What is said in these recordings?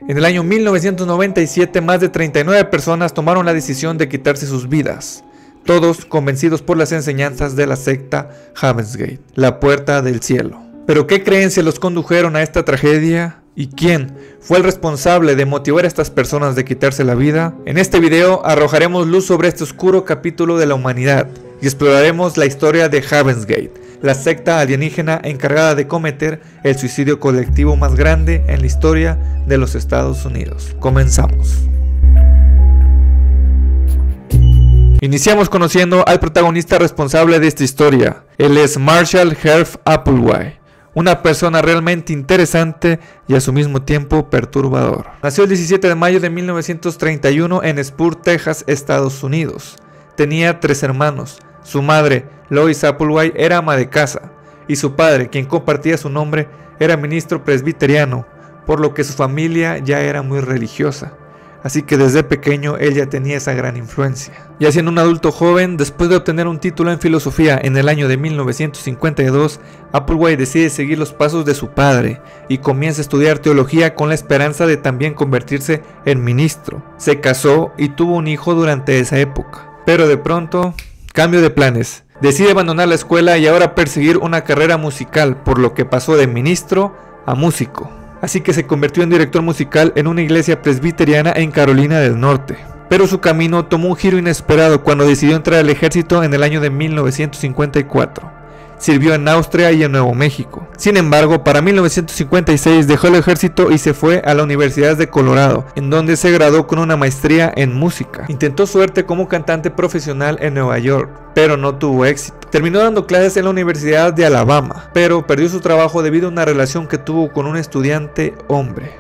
En el año 1997, más de 39 personas tomaron la decisión de quitarse sus vidas, todos convencidos por las enseñanzas de la secta Heaven's Gate, la puerta del cielo. ¿Pero qué creencias los condujeron a esta tragedia? ¿Y quién fue el responsable de motivar a estas personas de quitarse la vida? En este video arrojaremos luz sobre este oscuro capítulo de la humanidad y exploraremos la historia de Heaven's Gate, la secta alienígena encargada de cometer el suicidio colectivo más grande en la historia de los Estados Unidos. Comenzamos. Iniciamos conociendo al protagonista responsable de esta historia. Él es Marshall Herff Applewhite, una persona realmente interesante y a su mismo tiempo perturbador. Nació el 17 de mayo de 1931 en Spur, Texas, Estados Unidos. Tenía 3 hermanos. Su madre, Lois Applewhite, era ama de casa, y su padre, quien compartía su nombre, era ministro presbiteriano, por lo que su familia ya era muy religiosa. Así que desde pequeño él ya tenía esa gran influencia. Ya siendo un adulto joven, después de obtener un título en filosofía en el año de 1952, Applewhite decide seguir los pasos de su padre y comienza a estudiar teología con la esperanza de también convertirse en ministro. Se casó y tuvo un hijo durante esa época. Pero de pronto, cambio de planes. Decide abandonar la escuela y ahora perseguir una carrera musical, por lo que pasó de ministro a músico. Así que se convirtió en director musical en una iglesia presbiteriana en Carolina del Norte. Pero su camino tomó un giro inesperado cuando decidió entrar al ejército en el año de 1954. Sirvió en Austria y en Nuevo México. Sin embargo, para 1956 dejó el ejército y se fue a la Universidad de Colorado, en donde se graduó con una maestría en música. Intentó suerte como cantante profesional en Nueva York, pero no tuvo éxito. Terminó dando clases en la Universidad de Alabama, pero perdió su trabajo debido a una relación que tuvo con un estudiante hombre.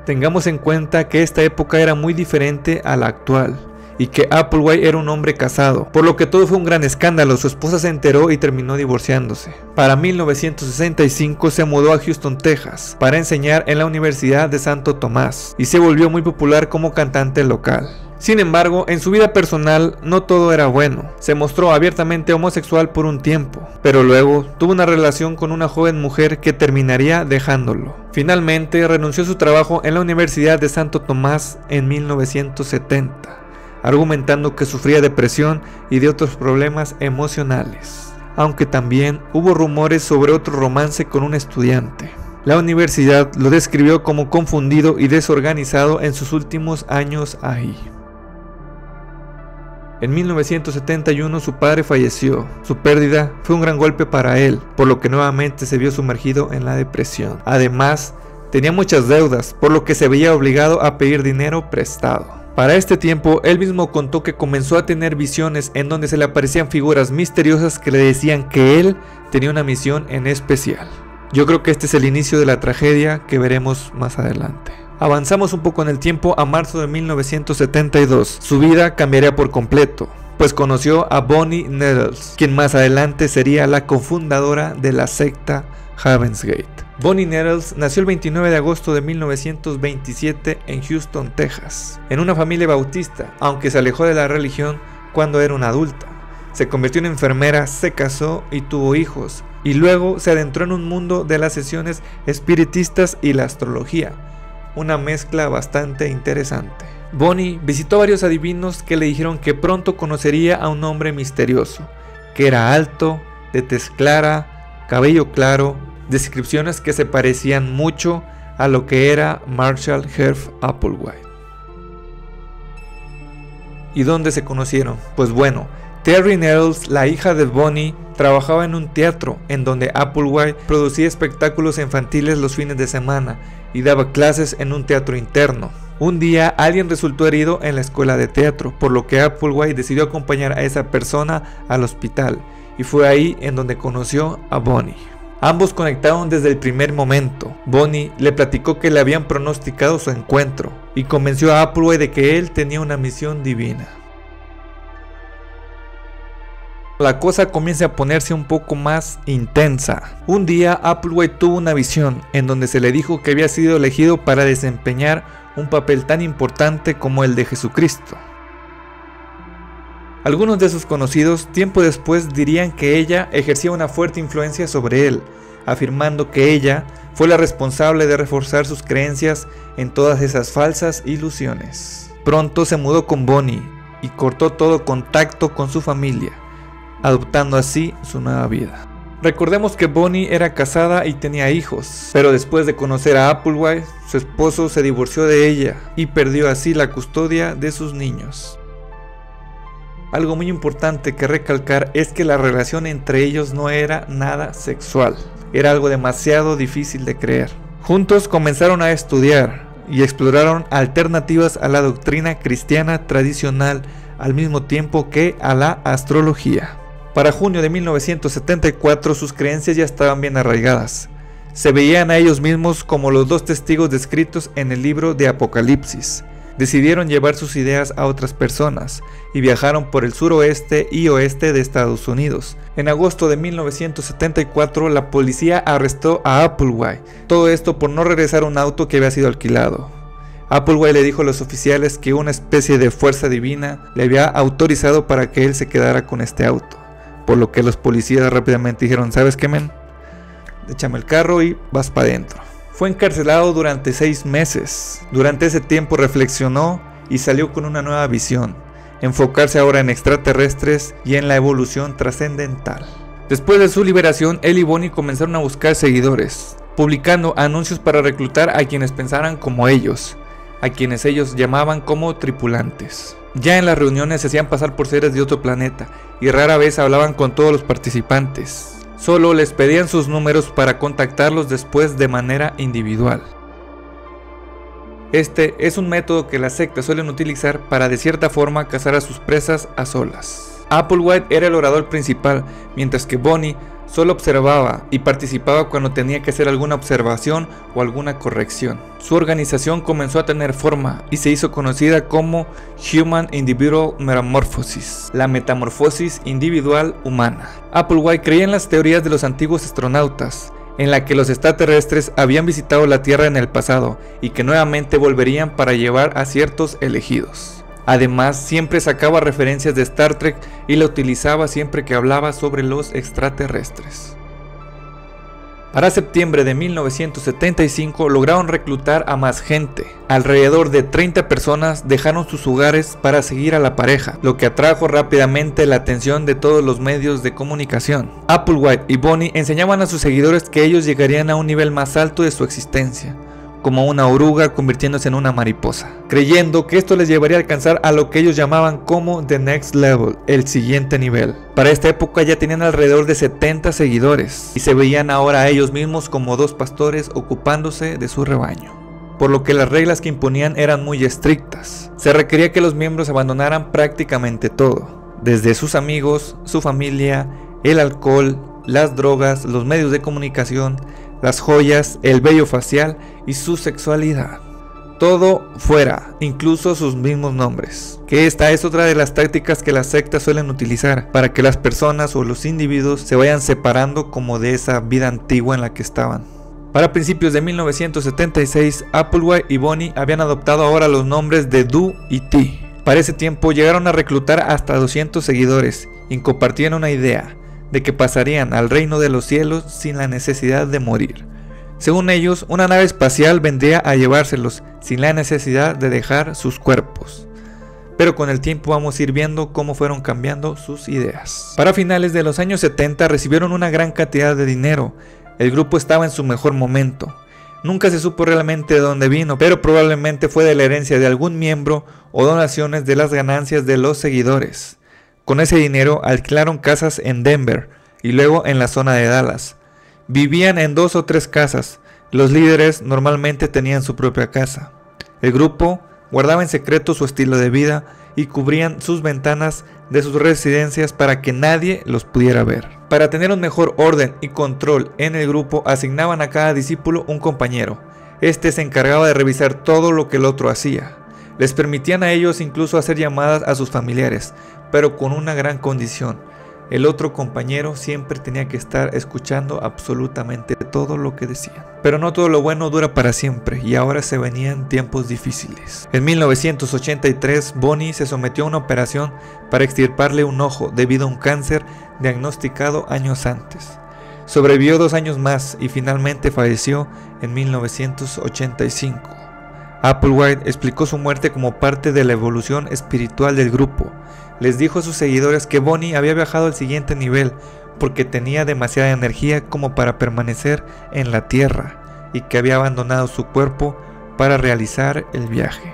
Tengamos en cuenta que esta época era muy diferente a la actual, y que Applewhite era un hombre casado, por lo que todo fue un gran escándalo. Su esposa se enteró y terminó divorciándose. Para 1965 se mudó a Houston, Texas, para enseñar en la Universidad de Santo Tomás, y se volvió muy popular como cantante local. Sin embargo, en su vida personal no todo era bueno. Se mostró abiertamente homosexual por un tiempo, pero luego tuvo una relación con una joven mujer que terminaría dejándolo. Finalmente renunció a su trabajo en la Universidad de Santo Tomás en 1970, argumentando que sufría depresión y de otros problemas emocionales, aunque también hubo rumores sobre otro romance con un estudiante. La universidad lo describió como confundido y desorganizado en sus últimos años ahí. En 1971 su padre falleció. Su pérdida fue un gran golpe para él, por lo que nuevamente se vio sumergido en la depresión. Además, tenía muchas deudas, por lo que se veía obligado a pedir dinero prestado. Para este tiempo, él mismo contó que comenzó a tener visiones en donde se le aparecían figuras misteriosas que le decían que él tenía una misión en especial. Yo creo que este es el inicio de la tragedia que veremos más adelante. Avanzamos un poco en el tiempo a marzo de 1972. Su vida cambiaría por completo, pues conoció a Bonnie Nettles, quien más adelante sería la cofundadora de la secta Heaven's Gate. Bonnie Nettles nació el 29 de agosto de 1927 en Houston, Texas, en una familia bautista, aunque se alejó de la religión cuando era una adulta. Se convirtió en enfermera, se casó y tuvo hijos, y luego se adentró en un mundo de las sesiones espiritistas y la astrología, una mezcla bastante interesante. Bonnie visitó varios adivinos que le dijeron que pronto conocería a un hombre misterioso, que era alto, de tez clara, cabello claro, descripciones que se parecían mucho a lo que era Marshall Herff Applewhite. ¿Y dónde se conocieron? Pues bueno, Terry Nettles, la hija de Bonnie, trabajaba en un teatro en donde Applewhite producía espectáculos infantiles los fines de semana y daba clases en un teatro interno. Un día alguien resultó herido en la escuela de teatro, por lo que Applewhite decidió acompañar a esa persona al hospital, y fue ahí en donde conoció a Bonnie. Ambos conectaron desde el primer momento. Bonnie le platicó que le habían pronosticado su encuentro y convenció a Applewhite de que él tenía una misión divina. La cosa comienza a ponerse un poco más intensa. Un día Applewhite tuvo una visión en donde se le dijo que había sido elegido para desempeñar un papel tan importante como el de Jesucristo. Algunos de sus conocidos tiempo después dirían que ella ejercía una fuerte influencia sobre él, afirmando que ella fue la responsable de reforzar sus creencias en todas esas falsas ilusiones. Pronto se mudó con Bonnie y cortó todo contacto con su familia, adoptando así su nueva vida. Recordemos que Bonnie era casada y tenía hijos, pero después de conocer a Applewhite, su esposo se divorció de ella y perdió así la custodia de sus niños. Algo muy importante que recalcar es que la relación entre ellos no era nada sexual, era algo demasiado difícil de creer. Juntos comenzaron a estudiar y exploraron alternativas a la doctrina cristiana tradicional al mismo tiempo que a la astrología. Para junio de 1974 sus creencias ya estaban bien arraigadas. Se veían a ellos mismos como los dos testigos descritos en el libro de Apocalipsis. Decidieron llevar sus ideas a otras personas y viajaron por el suroeste y oeste de Estados Unidos. En agosto de 1974 la policía arrestó a Applewhite, todo esto por no regresar un auto que había sido alquilado. Applewhite le dijo a los oficiales que una especie de fuerza divina le había autorizado para que él se quedara con este auto, por lo que los policías rápidamente dijeron: ¿sabes qué, men? Échame el carro y vas para adentro. Fue encarcelado durante 6 meses. Durante ese tiempo reflexionó y salió con una nueva visión: enfocarse ahora en extraterrestres y en la evolución trascendental. Después de su liberación, él y Bonnie comenzaron a buscar seguidores, publicando anuncios para reclutar a quienes pensaran como ellos, a quienes ellos llamaban como tripulantes. Ya en las reuniones se hacían pasar por seres de otro planeta y rara vez hablaban con todos los participantes. Solo les pedían sus números para contactarlos después de manera individual. Este es un método que las sectas suelen utilizar para de cierta forma cazar a sus presas a solas. Applewhite era el orador principal, mientras que Bonnie solo observaba y participaba cuando tenía que hacer alguna observación o alguna corrección. Su organización comenzó a tener forma y se hizo conocida como Human Individual Metamorphosis, la metamorfosis individual humana. Applewhite creía en las teorías de los antiguos astronautas, en la que los extraterrestres habían visitado la Tierra en el pasado y que nuevamente volverían para llevar a ciertos elegidos. Además, siempre sacaba referencias de Star Trek y la utilizaba siempre que hablaba sobre los extraterrestres. Para septiembre de 1975 lograron reclutar a más gente. Alrededor de 30 personas dejaron sus hogares para seguir a la pareja, lo que atrajo rápidamente la atención de todos los medios de comunicación. Applewhite y Bonnie enseñaban a sus seguidores que ellos llegarían a un nivel más alto de su existencia, como una oruga convirtiéndose en una mariposa, creyendo que esto les llevaría a alcanzar a lo que ellos llamaban como The Next Level, el siguiente nivel. Para esta época ya tenían alrededor de 70 seguidores y se veían ahora a ellos mismos como dos pastores ocupándose de su rebaño, por lo que las reglas que imponían eran muy estrictas. Se requería que los miembros abandonaran prácticamente todo, desde sus amigos, su familia, el alcohol, las drogas, los medios de comunicación, las joyas, el vello facial y su sexualidad. Todo fuera, incluso sus mismos nombres. Que esta es otra de las tácticas que las sectas suelen utilizar para que las personas o los individuos se vayan separando como de esa vida antigua en la que estaban. Para principios de 1976, Applewhite y Bonnie habían adoptado ahora los nombres de Do y Ti. Para ese tiempo llegaron a reclutar hasta 200 seguidores y compartían una idea de que pasarían al reino de los cielos sin la necesidad de morir. Según ellos, una nave espacial vendría a llevárselos sin la necesidad de dejar sus cuerpos. Pero con el tiempo vamos a ir viendo cómo fueron cambiando sus ideas. Para finales de los años 70 recibieron una gran cantidad de dinero. El grupo estaba en su mejor momento. Nunca se supo realmente de dónde vino, pero probablemente fue de la herencia de algún miembro o donaciones de las ganancias de los seguidores. Con ese dinero alquilaron casas en Denver y luego en la zona de Dallas. Vivían en 2 o 3 casas. Los líderes normalmente tenían su propia casa. El grupo guardaba en secreto su estilo de vida y cubrían sus ventanas de sus residencias para que nadie los pudiera ver. Para tener un mejor orden y control en el grupo, asignaban a cada discípulo un compañero. Este se encargaba de revisar todo lo que el otro hacía. Les permitían a ellos incluso hacer llamadas a sus familiares, pero con una gran condición: el otro compañero siempre tenía que estar escuchando absolutamente todo lo que decían. Pero no todo lo bueno dura para siempre, y ahora se venían tiempos difíciles. En 1983, Bonnie se sometió a una operación para extirparle un ojo debido a un cáncer diagnosticado años antes. Sobrevivió 2 años más y finalmente falleció en 1985. Applewhite explicó su muerte como parte de la evolución espiritual del grupo. Les dijo a sus seguidores que Bonnie había viajado al siguiente nivel porque tenía demasiada energía como para permanecer en la tierra y que había abandonado su cuerpo para realizar el viaje.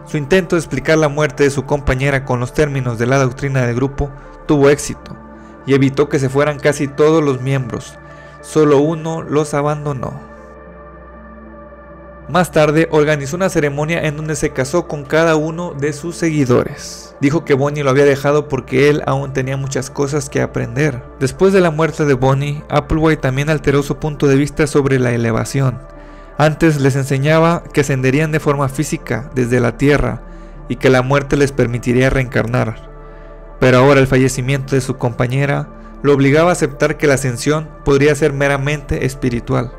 Su intento de explicar la muerte de su compañera con los términos de la doctrina del grupo tuvo éxito y evitó que se fueran casi todos los miembros. Solo uno los abandonó. Más tarde organizó una ceremonia en donde se casó con cada uno de sus seguidores. Dijo que Bonnie lo había dejado porque él aún tenía muchas cosas que aprender. Después de la muerte de Bonnie, Applewhite también alteró su punto de vista sobre la elevación. Antes les enseñaba que ascenderían de forma física desde la tierra y que la muerte les permitiría reencarnar. Pero ahora el fallecimiento de su compañera lo obligaba a aceptar que la ascensión podría ser meramente espiritual.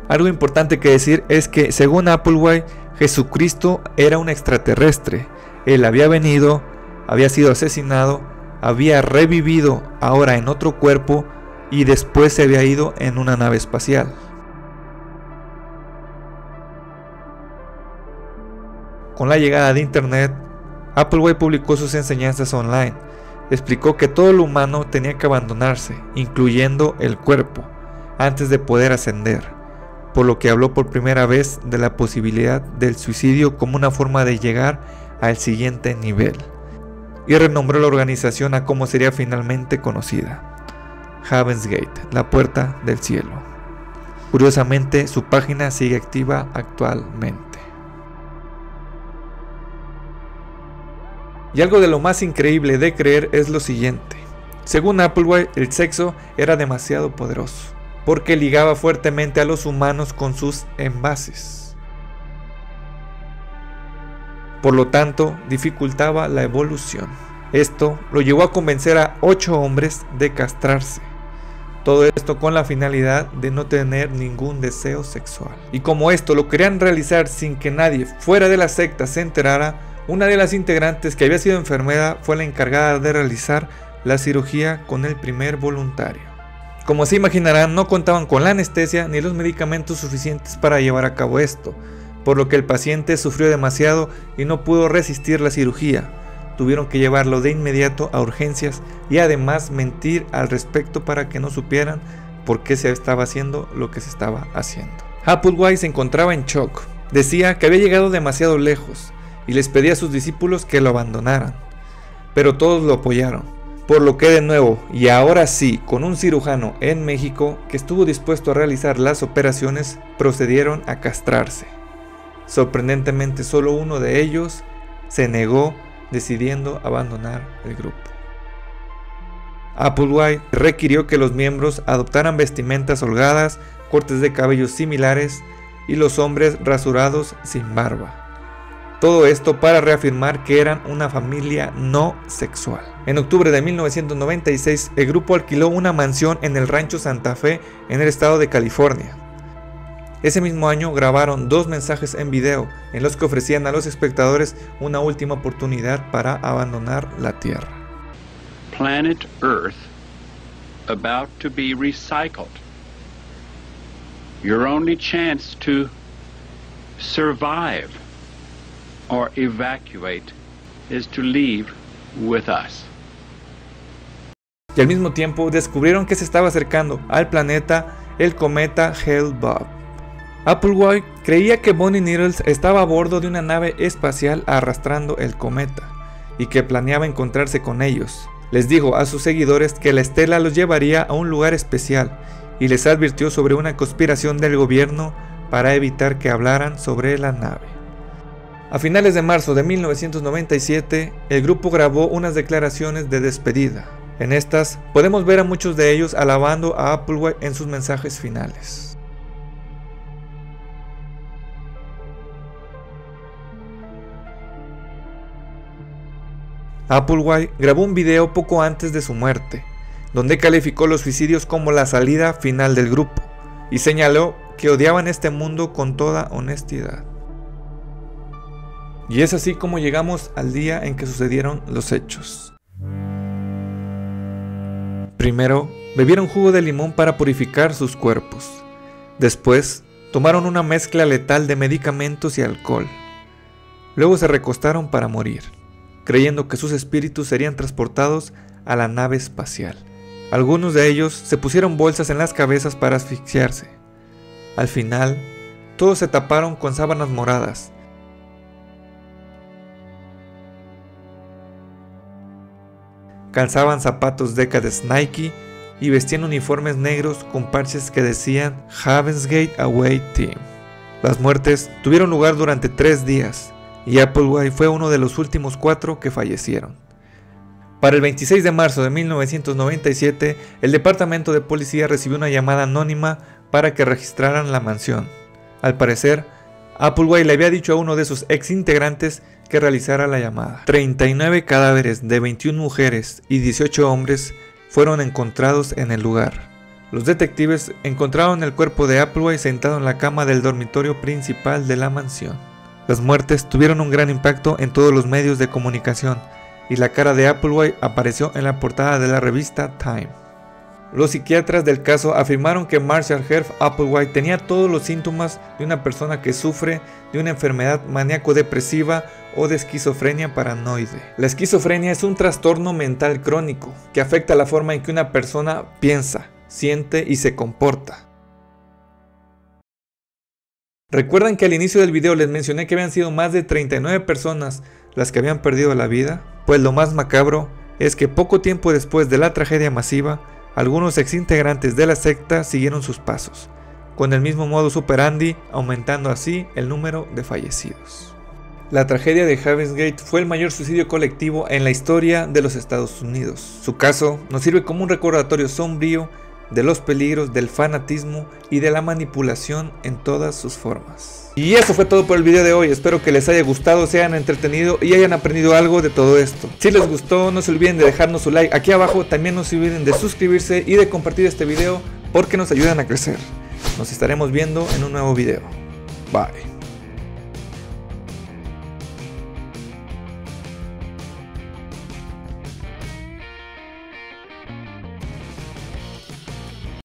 Algo importante que decir es que, según Applewhite, Jesucristo era un extraterrestre. Él había venido, había sido asesinado, había revivido ahora en otro cuerpo y después se había ido en una nave espacial. Con la llegada de Internet, Applewhite publicó sus enseñanzas online. Explicó que todo lo humano tenía que abandonarse, incluyendo el cuerpo, antes de poder ascender, por lo que habló por primera vez de la posibilidad del suicidio como una forma de llegar al siguiente nivel, y renombró la organización a como sería finalmente conocida: Heaven's Gate, la puerta del cielo. Curiosamente, su página sigue activa actualmente. Y algo de lo más increíble de creer es lo siguiente: según Applewhite, el sexo era demasiado poderoso, porque ligaba fuertemente a los humanos con sus envases. Por lo tanto, dificultaba la evolución. Esto lo llevó a convencer a 8 hombres de castrarse. Todo esto con la finalidad de no tener ningún deseo sexual. Y como esto lo querían realizar sin que nadie fuera de la secta se enterara, una de las integrantes, que había sido enfermera, fue la encargada de realizar la cirugía con el primer voluntario. Como se imaginarán, no contaban con la anestesia ni los medicamentos suficientes para llevar a cabo esto, por lo que el paciente sufrió demasiado y no pudo resistir la cirugía. Tuvieron que llevarlo de inmediato a urgencias y además mentir al respecto para que no supieran por qué se estaba haciendo lo que se estaba haciendo. Applewhite se encontraba en shock. Decía que había llegado demasiado lejos y les pedía a sus discípulos que lo abandonaran, pero todos lo apoyaron. Por lo que de nuevo, y ahora sí, con un cirujano en México que estuvo dispuesto a realizar las operaciones, procedieron a castrarse. Sorprendentemente, solo uno de ellos se negó, decidiendo abandonar el grupo. Applewhite requirió que los miembros adoptaran vestimentas holgadas, cortes de cabello similares y los hombres rasurados sin barba. Todo esto para reafirmar que eran una familia no sexual. En octubre de 1996, el grupo alquiló una mansión en el Rancho Santa Fe, en el estado de California. Ese mismo año grabaron 2 mensajes en video en los que ofrecían a los espectadores una última oportunidad para abandonar la Tierra. Planet Earth about to be recycled. Your only chance to survive or evacuate is to leave with us. Y al mismo tiempo descubrieron que se estaba acercando al planeta el cometa Hale-Bopp. Applewhite creía que Bonnie Needles estaba a bordo de una nave espacial arrastrando el cometa y que planeaba encontrarse con ellos. Les dijo a sus seguidores que la estela los llevaría a un lugar especial y les advirtió sobre una conspiración del gobierno para evitar que hablaran sobre la nave. A finales de marzo de 1997, el grupo grabó unas declaraciones de despedida. En estas podemos ver a muchos de ellos alabando a Applewhite en sus mensajes finales. Applewhite grabó un video poco antes de su muerte, donde calificó los suicidios como la salida final del grupo y señaló que odiaban este mundo con toda honestidad. Y es así como llegamos al día en que sucedieron los hechos. Primero, bebieron jugo de limón para purificar sus cuerpos. Después, tomaron una mezcla letal de medicamentos y alcohol. Luego se recostaron para morir, creyendo que sus espíritus serían transportados a la nave espacial. Algunos de ellos se pusieron bolsas en las cabezas para asfixiarse. Al final, todos se taparon con sábanas moradas. Calzaban zapatos Decades Nike y vestían uniformes negros con parches que decían Heaven's Gate Away Team. Las muertes tuvieron lugar durante 3 días y Applewhite fue uno de los últimos 4 que fallecieron. Para el 26 de marzo de 1997, el departamento de policía recibió una llamada anónima para que registraran la mansión. Al parecer, Applewhite le había dicho a uno de sus ex integrantes que realizara la llamada. 39 cadáveres de 21 mujeres y 18 hombres fueron encontrados en el lugar. Los detectives encontraron el cuerpo de Applewhite sentado en la cama del dormitorio principal de la mansión. Las muertes tuvieron un gran impacto en todos los medios de comunicación y la cara de Applewhite apareció en la portada de la revista Time. Los psiquiatras del caso afirmaron que Marshall Herff Applewhite tenía todos los síntomas de una persona que sufre de una enfermedad maníaco-depresiva o de esquizofrenia paranoide. La esquizofrenia es un trastorno mental crónico que afecta la forma en que una persona piensa, siente y se comporta. ¿Recuerdan que al inicio del video les mencioné que habían sido más de 39 personas las que habían perdido la vida? Pues lo más macabro es que poco tiempo después de la tragedia masiva, algunos exintegrantes de la secta siguieron sus pasos, con el mismo modus operandi, aumentando así el número de fallecidos. La tragedia de Heaven's Gate fue el mayor suicidio colectivo en la historia de los Estados Unidos. Su caso nos sirve como un recordatorio sombrío de los peligros del fanatismo y de la manipulación en todas sus formas. Y eso fue todo por el video de hoy, espero que les haya gustado, se hayan entretenido y hayan aprendido algo de todo esto. Si les gustó, no se olviden de dejarnos su like aquí abajo, también no se olviden de suscribirse y de compartir este video porque nos ayudan a crecer. Nos estaremos viendo en un nuevo video. Bye.